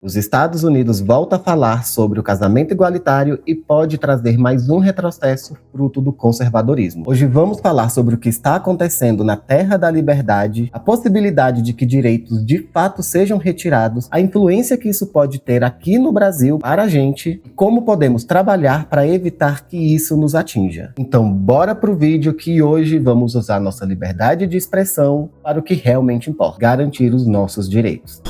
Os Estados Unidos volta a falar sobre o casamento igualitário e pode trazer mais um retrocesso fruto do conservadorismo. Hoje vamos falar sobre o que está acontecendo na Terra da Liberdade, a possibilidade de que direitos de fato sejam retirados, a influência que isso pode ter aqui no Brasil para a gente e como podemos trabalhar para evitar que isso nos atinja. Então bora pro vídeo que hoje vamos usar nossa liberdade de expressão para o que realmente importa, garantir os nossos direitos.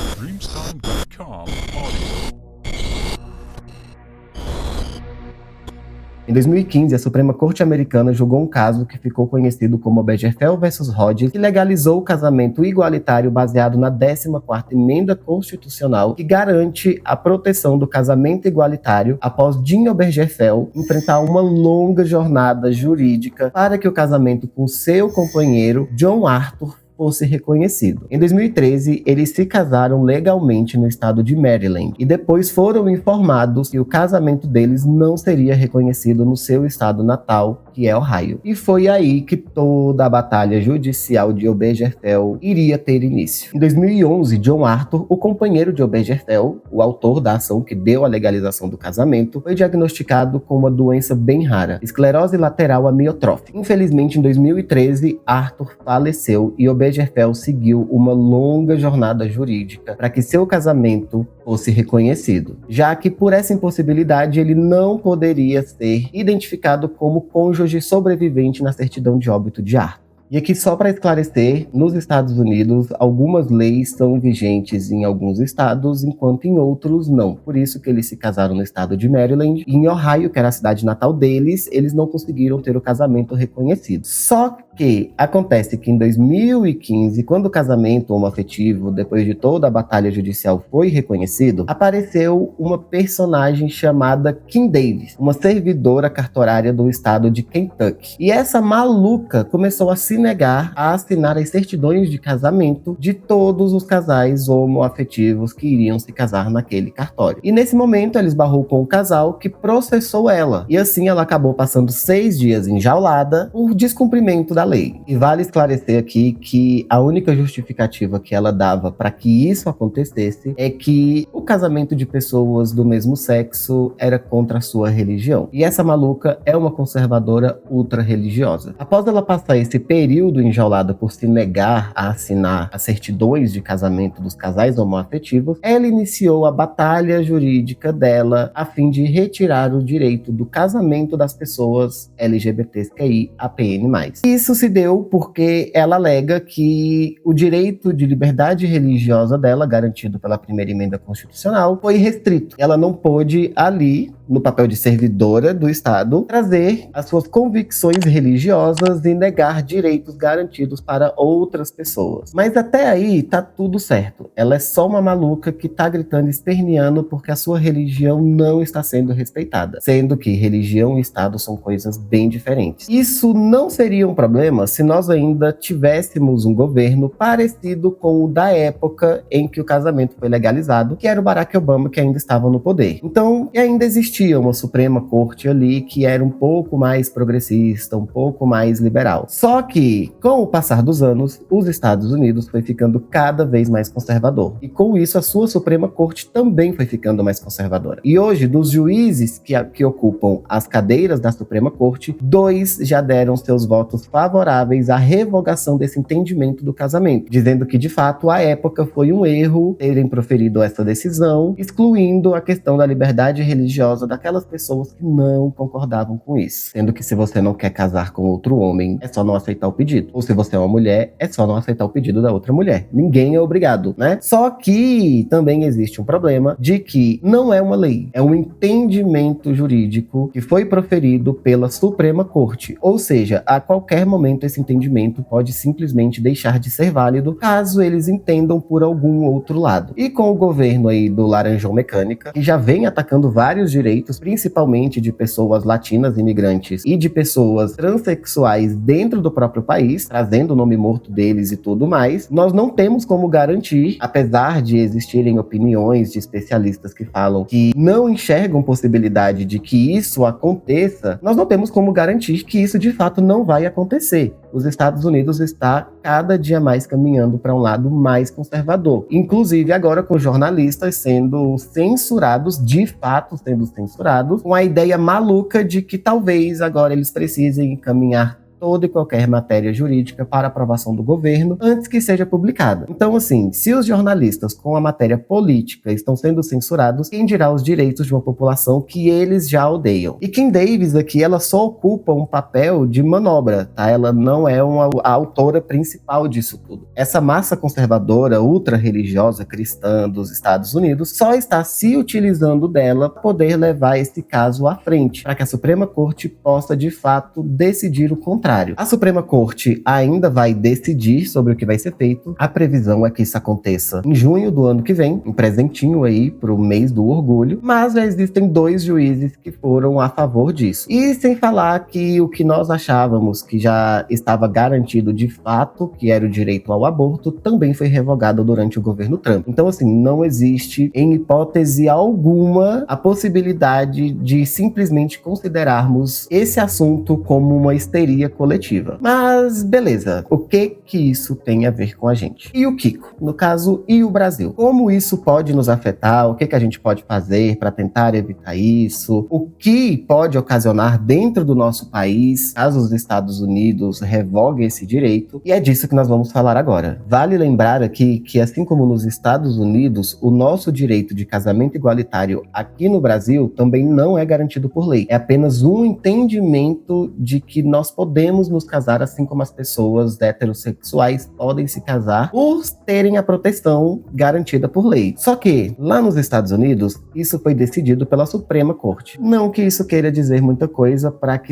Em 2015, a Suprema Corte Americana julgou um caso que ficou conhecido como Obergefell vs. Hodges, que legalizou o casamento igualitário baseado na 14ª Emenda Constitucional, que garante a proteção do casamento igualitário após Dean Obergefell enfrentar uma longa jornada jurídica para que o casamento com seu companheiro, John Arthur, fosse reconhecido. Em 2013, eles se casaram legalmente no estado de Maryland e depois foram informados que o casamento deles não seria reconhecido no seu estado natal, que é Ohio. E foi aí que toda a batalha judicial de Obergefell iria ter início. Em 2011, John Arthur, o companheiro de Obergefell, o autor da ação que deu a legalização do casamento, foi diagnosticado com uma doença bem rara, esclerose lateral amiotrófica. Infelizmente, em 2013, Arthur faleceu e Obergefell seguiu uma longa jornada jurídica para que seu casamento fosse reconhecido, já que por essa impossibilidade ele não poderia ser identificado como cônjuge sobrevivente na certidão de óbito de Arthur. E aqui só para esclarecer, nos Estados Unidos, algumas leis são vigentes em alguns estados, enquanto em outros não. Por isso que eles se casaram no estado de Maryland. E em Ohio, que era a cidade natal deles, eles não conseguiram ter o casamento reconhecido. Só que acontece que em 2015, quando o casamento homoafetivo, depois de toda a batalha judicial, foi reconhecido, apareceu uma personagem chamada Kim Davis, uma servidora cartorária do estado de Kentucky. E essa maluca começou a se negar a assinar as certidões de casamento de todos os casais homoafetivos que iriam se casar naquele cartório. E nesse momento ela esbarrou com o casal que processou ela. E assim ela acabou passando 6 dias enjaulada por descumprimento da lei. E vale esclarecer aqui que a única justificativa que ela dava para que isso acontecesse é que o casamento de pessoas do mesmo sexo era contra a sua religião. E essa maluca é uma conservadora ultra-religiosa. Após ela passar esse período enjaulada por se negar a assinar as certidões de casamento dos casais homoafetivos, ela iniciou a batalha jurídica dela a fim de retirar o direito do casamento das pessoas LGBTQIAPN+. Isso se deu porque ela alega que o direito de liberdade religiosa dela, garantido pela primeira emenda constitucional, foi restrito. Ela não pôde ali, no papel de servidora do Estado, trazer as suas convicções religiosas e negar direitos garantidos para outras pessoas. Mas até aí tá tudo certo. Ela é só uma maluca que tá gritando e esperneando porque a sua religião não está sendo respeitada, sendo que religião e Estado são coisas bem diferentes. Isso não seria um problema se nós ainda tivéssemos um governo parecido com o da época em que o casamento foi legalizado, que era o Barack Obama, que ainda estava no poder. Então, ainda existia uma Suprema Corte ali que era um pouco mais progressista, um pouco mais liberal. Só que, com o passar dos anos, os Estados Unidos foi ficando cada vez mais conservador. E com isso, a sua Suprema Corte também foi ficando mais conservadora. E hoje, dos juízes que ocupam as cadeiras da Suprema Corte, 2 já deram seus votos favoráveis à revogação desse entendimento do casamento, dizendo que, de fato, à época foi um erro terem proferido essa decisão, excluindo a questão da liberdade religiosa daquelas pessoas que não concordavam com isso. Sendo que se você não quer casar com outro homem, é só não aceitar o pedido. Ou se você é uma mulher, é só não aceitar o pedido da outra mulher. Ninguém é obrigado, né? Só que também existe um problema de que não é uma lei, é um entendimento jurídico que foi proferido pela Suprema Corte. Ou seja, a qualquer momento esse entendimento pode simplesmente deixar de ser válido caso eles entendam por algum outro lado. E com o governo aí do Laranjão Mecânica, que já vem atacando vários direitos, principalmente de pessoas latinas imigrantes e de pessoas transexuais dentro do próprio país, trazendo o nome morto deles e tudo mais, nós não temos como garantir, apesar de existirem opiniões de especialistas que falam que não enxergam possibilidade de que isso aconteça, nós não temos como garantir que isso de fato não vai acontecer. os Estados Unidos está cada dia mais caminhando para um lado mais conservador. Inclusive agora com jornalistas sendo censurados, de fato sendo censurados, com a ideia maluca de que talvez agora eles precisem encaminhar toda e qualquer matéria jurídica para aprovação do governo antes que seja publicada. Então, assim, se os jornalistas com a matéria política estão sendo censurados, quem dirá os direitos de uma população que eles já odeiam? E Kim Davis aqui, ela só ocupa um papel de manobra, tá? Ela não é a autora principal disso tudo. Essa massa conservadora, ultra-religiosa cristã dos Estados Unidos só está se utilizando dela para poder levar esse caso à frente, para que a Suprema Corte possa, de fato, decidir o contrário. A Suprema Corte ainda vai decidir sobre o que vai ser feito. A previsão é que isso aconteça em junho do ano que vem, um presentinho aí pro mês do orgulho, mas já existem 2 juízes que foram a favor disso. E sem falar que o que nós achávamos que já estava garantido de fato, que era o direito ao aborto, também foi revogado durante o governo Trump. Então, assim, não existe, em hipótese alguma, a possibilidade de simplesmente considerarmos esse assunto como uma histeria coletiva. Mas, beleza, o que isso tem a ver com a gente? E o Kiko? No caso, e o Brasil? Como isso pode nos afetar? O que a gente pode fazer para tentar evitar isso? O que pode ocasionar dentro do nosso país, caso os Estados Unidos revoguem esse direito? E é disso que nós vamos falar agora. Vale lembrar aqui que, assim como nos Estados Unidos, o nosso direito de casamento igualitário aqui no Brasil também não é garantido por lei. É apenas um entendimento de que nós podemos nos casar assim como as pessoas heterossexuais podem se casar por terem a proteção garantida por lei. Só que, lá nos Estados Unidos, isso foi decidido pela Suprema Corte. Não que isso queira dizer muita coisa para que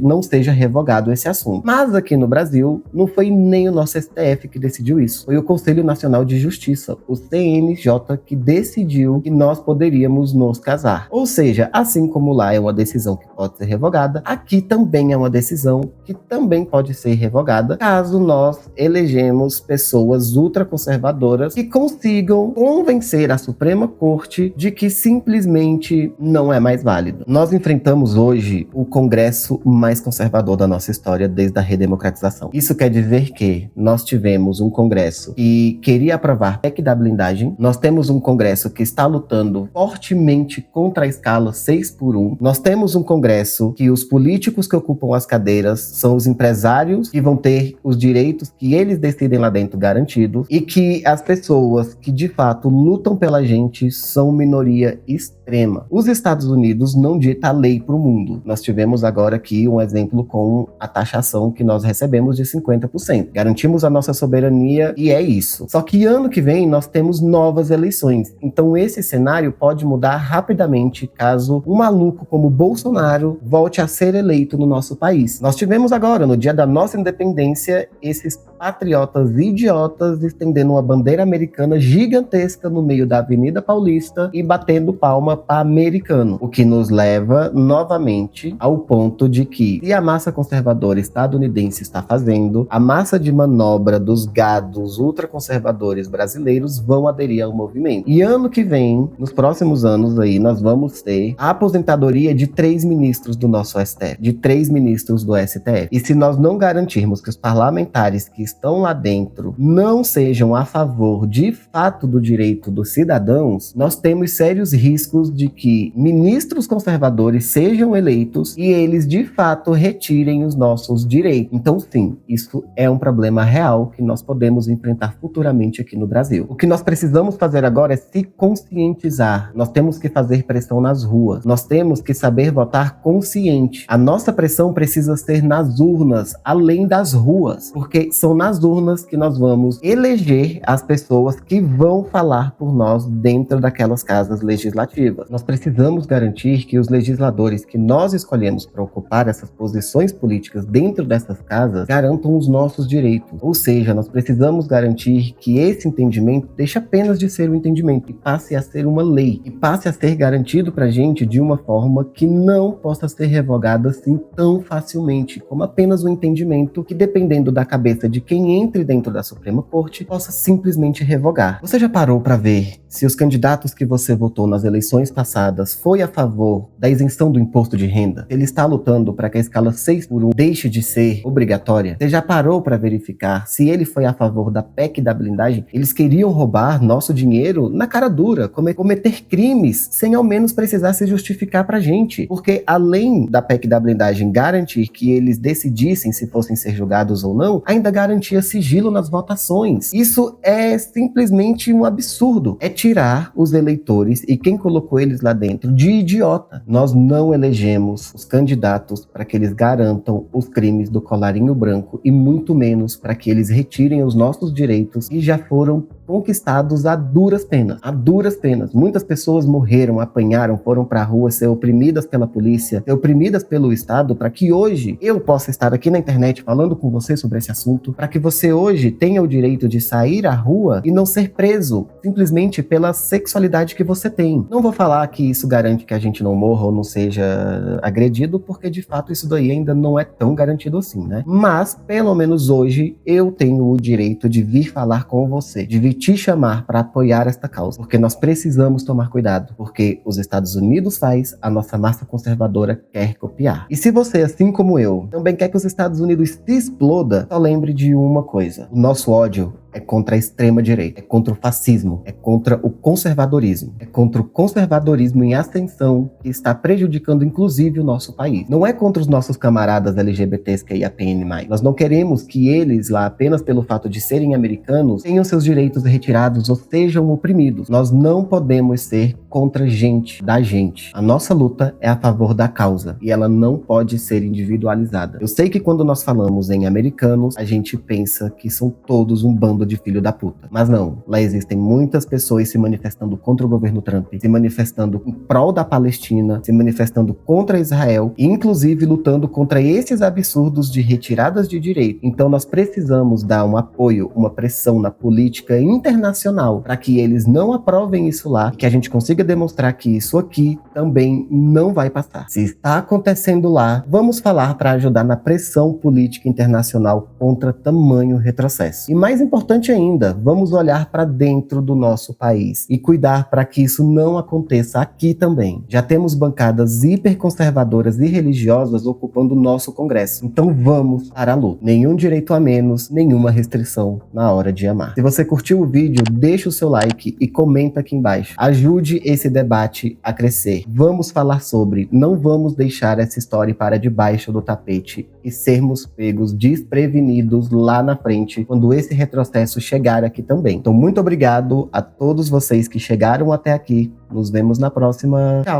não seja revogado esse assunto. Mas aqui no Brasil, não foi nem o nosso STF que decidiu isso. Foi o Conselho Nacional de Justiça, o CNJ, que decidiu que nós poderíamos nos casar. Ou seja, assim como lá é uma decisão que pode ser revogada, aqui também é uma decisão que também pode ser revogada caso nós elegemos pessoas ultraconservadoras que consigam convencer a Suprema Corte de que simplesmente não é mais válido. Nós enfrentamos hoje o Congresso mais conservador da nossa história desde a redemocratização. Isso quer dizer que nós tivemos um Congresso que queria aprovar PEC da blindagem, nós temos um Congresso que está lutando fortemente contra a escala 6x1, nós temos um Congresso que os políticos que ocupam as cadeiras são os empresários que vão ter os direitos que eles decidem lá dentro garantidos, e que as pessoas que de fato lutam pela gente são minoria extrema. Os Estados Unidos não dita a lei para o mundo. Nós tivemos agora aqui um exemplo com a taxação que nós recebemos de 50%. Garantimos a nossa soberania e é isso. Só que ano que vem nós temos novas eleições. Então esse cenário pode mudar rapidamente caso um maluco como Bolsonaro volte a ser eleito no nosso país. Nós tivemos agora, no dia da nossa independência, esses patriotas idiotas estendendo uma bandeira americana gigantesca no meio da Avenida Paulista e batendo palma para americano. O que nos leva novamente ao ponto de que, se a massa conservadora estadunidense está fazendo, a massa de manobra dos gados ultraconservadores brasileiros vão aderir ao movimento. E ano que vem, nos próximos anos aí, nós vamos ter a aposentadoria de 3 ministros do nosso STF, de 3 ministros do STF. E se nós não garantirmos que os parlamentares que estão lá dentro não sejam a favor de fato do direito dos cidadãos, nós temos sérios riscos de que ministros conservadores sejam eleitos e eles de fato retirem os nossos direitos. Então sim, isso é um problema real que nós podemos enfrentar futuramente aqui no Brasil. O que nós precisamos fazer agora é se conscientizar. Nós temos que fazer pressão nas ruas. Nós temos que saber votar consciente. A nossa pressão precisa ser nas urnas, além das ruas, porque são nas urnas que nós vamos eleger as pessoas que vão falar por nós dentro daquelas casas legislativas. Nós precisamos garantir que os legisladores que nós escolhemos para ocupar essas posições políticas dentro dessas casas garantam os nossos direitos. Ou seja, nós precisamos garantir que esse entendimento deixe apenas de ser um entendimento e passe a ser uma lei, e passe a ser garantido para a gente de uma forma que não possa ser revogada assim tão facilmente como forma, apenas um entendimento que, dependendo da cabeça de quem entre dentro da Suprema Corte, possa simplesmente revogar. Você já parou para ver se os candidatos que você votou nas eleições passadas foi a favor da isenção do imposto de renda? Ele está lutando para que a escala 6x1 deixe de ser obrigatória? Você já parou para verificar se ele foi a favor da PEC da blindagem? Eles queriam roubar nosso dinheiro na cara dura, cometer crimes sem ao menos precisar se justificar pra gente. Porque além da PEC da blindagem garantir que eles decidissem se fossem ser julgados ou não, ainda garantia sigilo nas votações. Isso é simplesmente um absurdo. É tirar os eleitores e quem colocou eles lá dentro de idiota. Nós não elegemos os candidatos para que eles garantam os crimes do colarinho branco e muito menos para que eles retirem os nossos direitos que já foram conquistados a duras penas. A duras penas. Muitas pessoas morreram, apanharam, foram pra rua ser oprimidas pela polícia, ser oprimidas pelo Estado, para que hoje eu possa estar aqui na internet falando com você sobre esse assunto, para que você hoje tenha o direito de sair à rua e não ser preso simplesmente pela sexualidade que você tem. Não vou falar que isso garante que a gente não morra ou não seja agredido, porque de fato isso daí ainda não é tão garantido assim, né? Mas, pelo menos hoje, eu tenho o direito de vir falar com você, de vir te chamar para apoiar esta causa, porque nós precisamos tomar cuidado, porque os Estados Unidos faz, a nossa massa conservadora quer copiar. E se você, assim como eu, também quer que os Estados Unidos se exploda, só lembre de uma coisa: o nosso ódio é contra a extrema-direita, é contra o fascismo, é contra o conservadorismo. É contra o conservadorismo em ascensão que está prejudicando inclusive o nosso país. Não é contra os nossos camaradas LGBTs que IAPN+. Nós não queremos que eles lá, apenas pelo fato de serem americanos, tenham seus direitos retirados ou sejam oprimidos. Nós não podemos ser contra gente da gente. A nossa luta é a favor da causa e ela não pode ser individualizada. Eu sei que quando nós falamos em americanos, a gente pensa que são todos um bando de filho da puta. Mas não, lá existem muitas pessoas se manifestando contra o governo Trump, se manifestando em prol da Palestina, se manifestando contra Israel, e inclusive lutando contra esses absurdos de retiradas de direito. Então nós precisamos dar um apoio, uma pressão na política internacional para que eles não aprovem isso lá e que a gente consiga demonstrar que isso aqui também não vai passar. Se está acontecendo lá, vamos falar para ajudar na pressão política internacional contra tamanho retrocesso. E mais importante ainda, vamos olhar para dentro do nosso país e cuidar para que isso não aconteça aqui também. Já temos bancadas hiperconservadoras e religiosas ocupando o nosso Congresso. Então vamos para a luta. Nenhum direito a menos, nenhuma restrição na hora de amar. Se você curtiu o vídeo, deixa o seu like e comenta aqui embaixo. Ajude esse debate a crescer. Vamos falar sobre, não vamos deixar essa história para debaixo do tapete e sermos pegos desprevenidos lá na frente quando esse retrocesso chegar aqui também. Então, muito obrigado a todos vocês que chegaram até aqui. Nos vemos na próxima. Tchau!